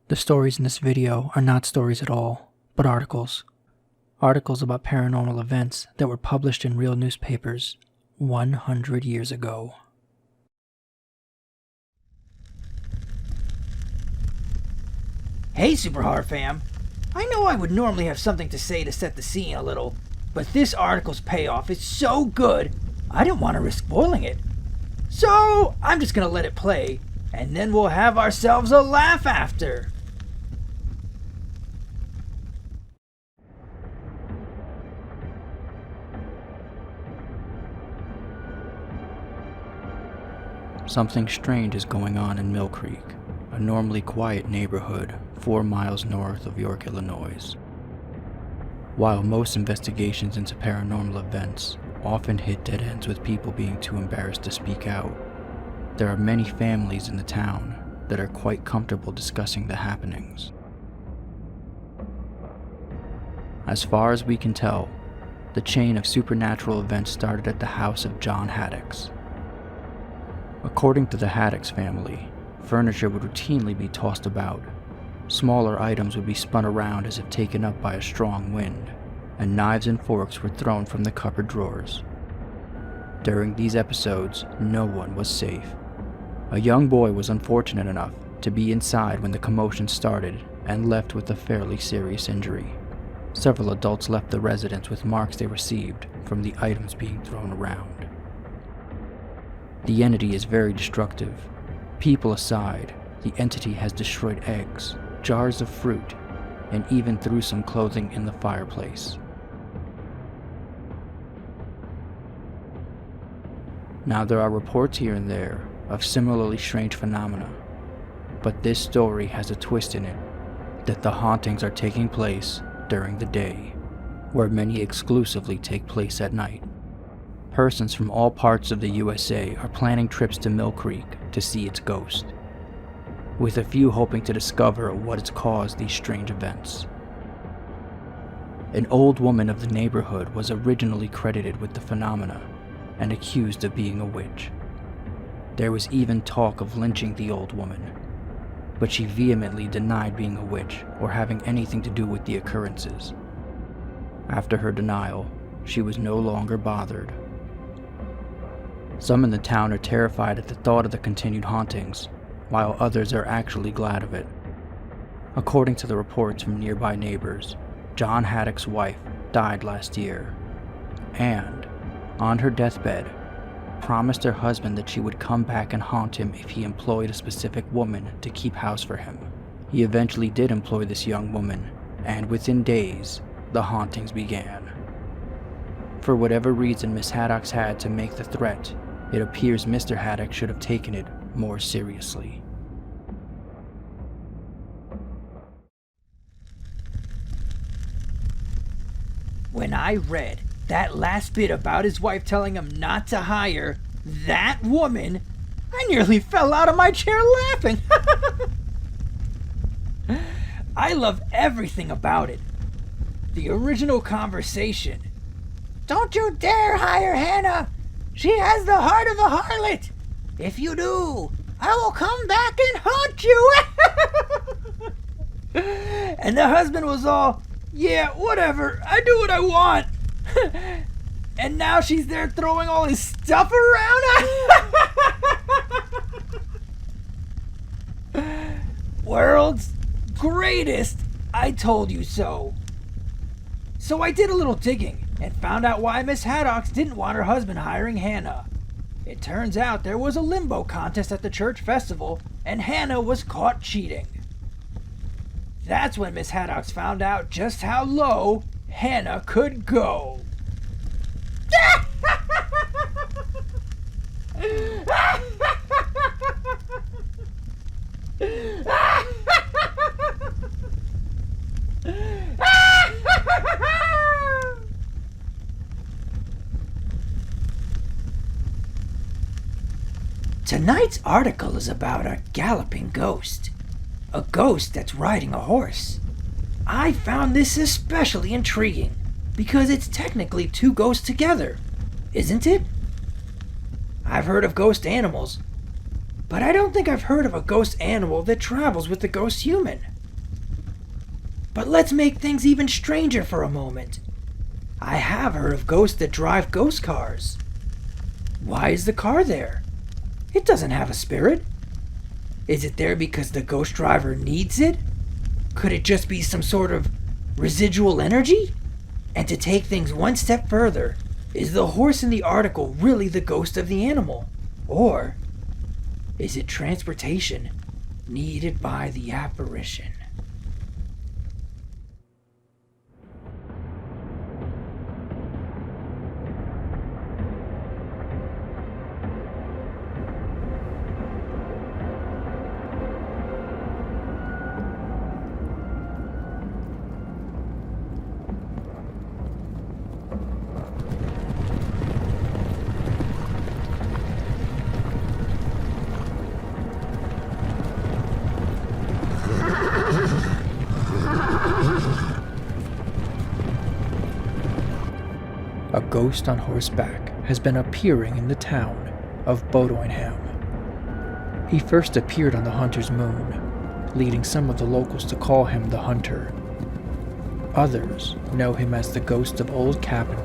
The stories in this video are not stories at all, but articles. Articles about paranormal events that were published in real newspapers 100 years ago. Hey Super Horror fam! I know I would normally have something to say to set the scene a little, but this article's payoff is so good, I didn't want to risk spoiling it. So I'm just gonna let it play, and then we'll have ourselves a laugh after. Something strange is going on in Mill Creek, a normally quiet neighborhood 4 miles north of York, Illinois. While most investigations into paranormal events often hit dead ends with people being too embarrassed to speak out, there are many families in the town that are quite comfortable discussing the happenings. As far as we can tell, the chain of supernatural events started at the house of John Haddocks. According to the Haddocks family, furniture would routinely be tossed about. Smaller items would be spun around as if taken up by a strong wind, and knives and forks were thrown from the cupboard drawers. During these episodes, no one was safe. A young boy was unfortunate enough to be inside when the commotion started and left with a fairly serious injury. Several adults left the residence with marks they received from the items being thrown around. The entity is very destructive. People aside, the entity has destroyed eggs, jars of fruit, and even threw some clothing in the fireplace. Now there are reports here and there of similarly strange phenomena, but this story has a twist in it, that the hauntings are taking place during the day, where many exclusively take place at night. Persons from all parts of the USA are planning trips to Mill Creek to see its ghost, with a few hoping to discover what has caused these strange events. An old woman of the neighborhood was originally credited with the phenomena and accused of being a witch. There was even talk of lynching the old woman, but she vehemently denied being a witch or having anything to do with the occurrences. After her denial, she was no longer bothered. Some in the town are terrified at the thought of the continued hauntings, while others are actually glad of it. According to the reports from nearby neighbors, John Haddock's wife died last year, and, on her deathbed, promised her husband that she would come back and haunt him if he employed a specific woman to keep house for him. He eventually did employ this young woman, and within days, the hauntings began. For whatever reason Miss Haddocks had to make the threat, it appears Mr. Haddock should have taken it more seriously. When I read that last bit about his wife telling him not to hire that woman, I nearly fell out of my chair laughing. I love everything about it. The original conversation. "Don't you dare hire Hannah! She has the heart of a harlot! If you do, I will come back and haunt you!" And the husband was all, "Yeah, whatever, I do what I want." And now she's there throwing all his stuff around. World's greatest I told you so. So I did a little digging and found out why Miss Haddocks didn't want her husband hiring Hannah. It turns out there was a limbo contest at the church festival, and Hannah was caught cheating. That's when Miss Haddocks found out just how low Hannah could go. Tonight's article is about a galloping ghost. A ghost that's riding a horse. I found this especially intriguing because it's technically two ghosts together, isn't it? I've heard of ghost animals, but I don't think I've heard of a ghost animal that travels with the ghost human. But let's make things even stranger for a moment. I have heard of ghosts that drive ghost cars. Why is the car there? It doesn't have a spirit. Is it there because the ghost driver needs it? Could it just be some sort of residual energy? And to take things one step further, is the horse in the article really the ghost of the animal? Or is it transportation needed by the apparition? A ghost on horseback has been appearing in the town of Bodoinham. He first appeared on the Hunter's Moon, leading some of the locals to call him the Hunter. Others know him as the Ghost of Old Cabin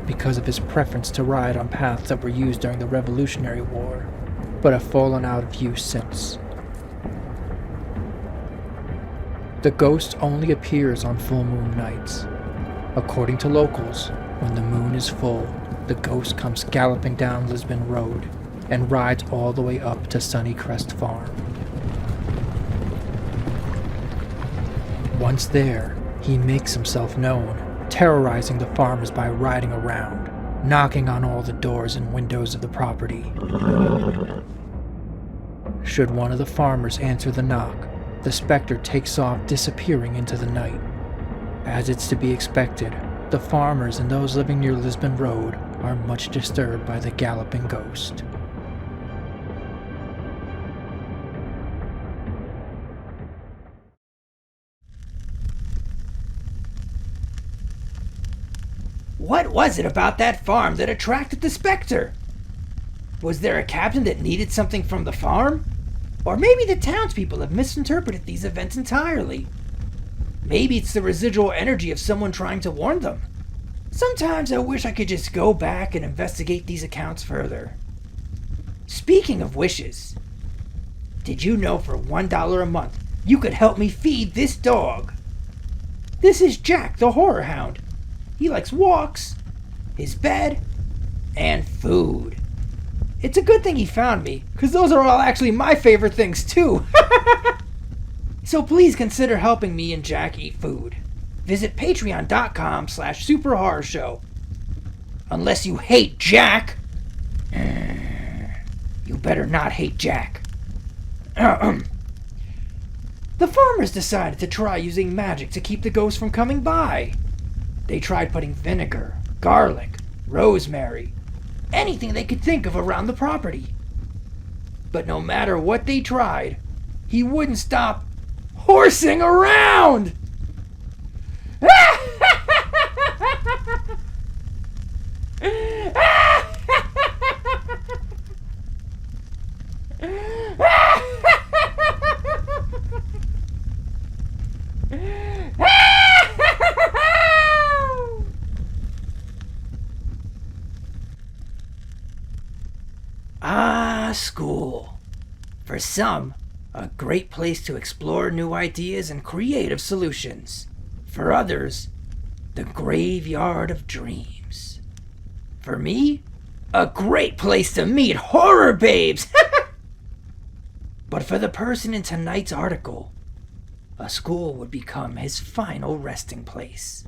because of his preference to ride on paths that were used during the Revolutionary War, but have fallen out of use since. The ghost only appears on full moon nights. According to locals, when the moon is full, the ghost comes galloping down Lisbon Road and rides all the way up to Sunnycrest Farm. Once there, he makes himself known, terrorizing the farmers by riding around, knocking on all the doors and windows of the property. Should one of the farmers answer the knock, the specter takes off, disappearing into the night. As it's to be expected, the farmers and those living near Lisbon Road are much disturbed by the galloping ghost. What was it about that farm that attracted the specter? Was there a captain that needed something from the farm? Or maybe the townspeople have misinterpreted these events entirely. Maybe it's the residual energy of someone trying to warn them. Sometimes I wish I could just go back and investigate these accounts further. Speaking of wishes, did you know for $1 a month you could help me feed this dog? This is Jack the Horror Hound. He likes walks, his bed, and food. It's a good thing he found me, because those are all actually my favorite things too. So please consider helping me and Jack eat food. Visit patreon.com/superhorrorshow. Unless you hate Jack. You better not hate Jack. The farmers decided to try using magic to keep the ghost from coming by. They tried putting vinegar, garlic, rosemary, anything they could think of around the property. But no matter what they tried, he wouldn't stop horsing around! School. For some, a great place to explore new ideas and creative solutions. For others, the graveyard of dreams. For me, a great place to meet horror babes! But for the person in tonight's article, a school would become his final resting place.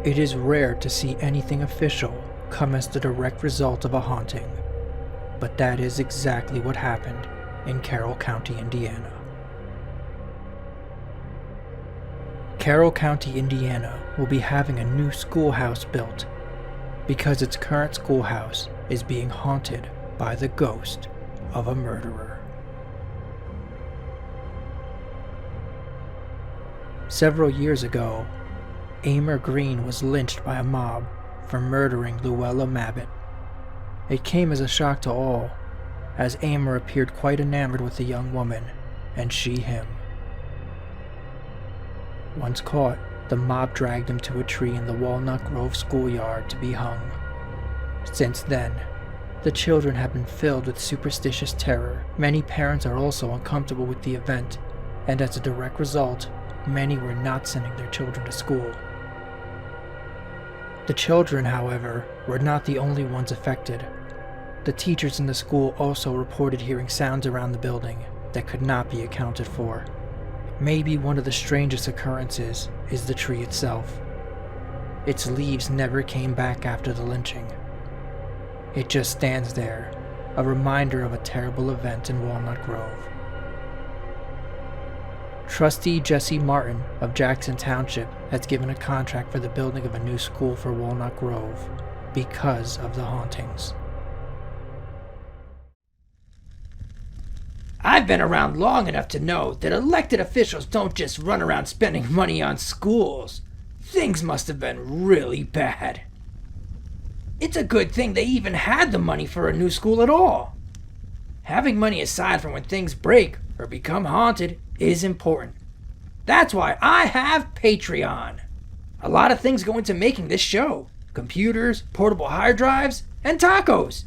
It is rare to see anything official come as the direct result of a haunting, but that is exactly what happened in Carroll County, Indiana. Carroll County, Indiana will be having a new schoolhouse built because its current schoolhouse is being haunted by the ghost of a murderer. Several years ago, Amer Green was lynched by a mob for murdering Luella Mabbitt. It came as a shock to all, as Amer appeared quite enamored with the young woman and she him. Once caught, the mob dragged him to a tree in the Walnut Grove schoolyard to be hung. Since then, the children have been filled with superstitious terror. Many parents are also uncomfortable with the event, and as a direct result, many were not sending their children to school. The children, however, were not the only ones affected. The teachers in the school also reported hearing sounds around the building that could not be accounted for. Maybe one of the strangest occurrences is the tree itself. Its leaves never came back after the lynching. It just stands there, a reminder of a terrible event in Walnut Grove. Trustee Jesse Martin of Jackson Township has given a contract for the building of a new school for Walnut Grove because of the hauntings. I've been around long enough to know that elected officials don't just run around spending money on schools. Things must have been really bad. It's a good thing they even had the money for a new school at all. Having money aside for when things break or become haunted is important. That's why I have Patreon. A lot of things go into making this show. Computers, portable hard drives, and tacos.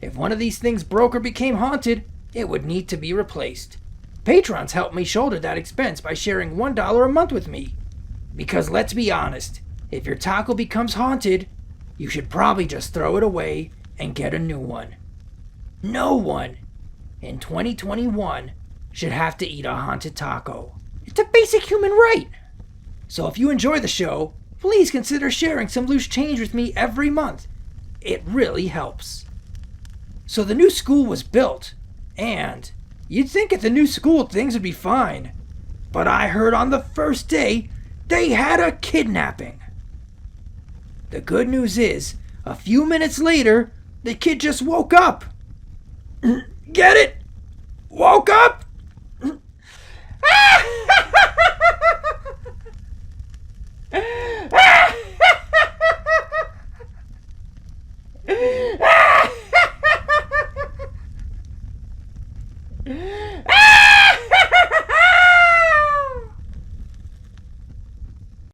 If one of these things broke or became haunted, it would need to be replaced. Patrons help me shoulder that expense by sharing $1 a month with me. Because let's be honest, if your taco becomes haunted, you should probably just throw it away and get a new one. No one in 2021 should have to eat a haunted taco. It's a basic human right. So if you enjoy the show, please consider sharing some loose change with me every month. It really helps. So the new school was built, and you'd think at the new school things would be fine. But I heard on the first day, they had a kidnapping. The good news is, a few minutes later, the kid just woke up. Get it? Woke up?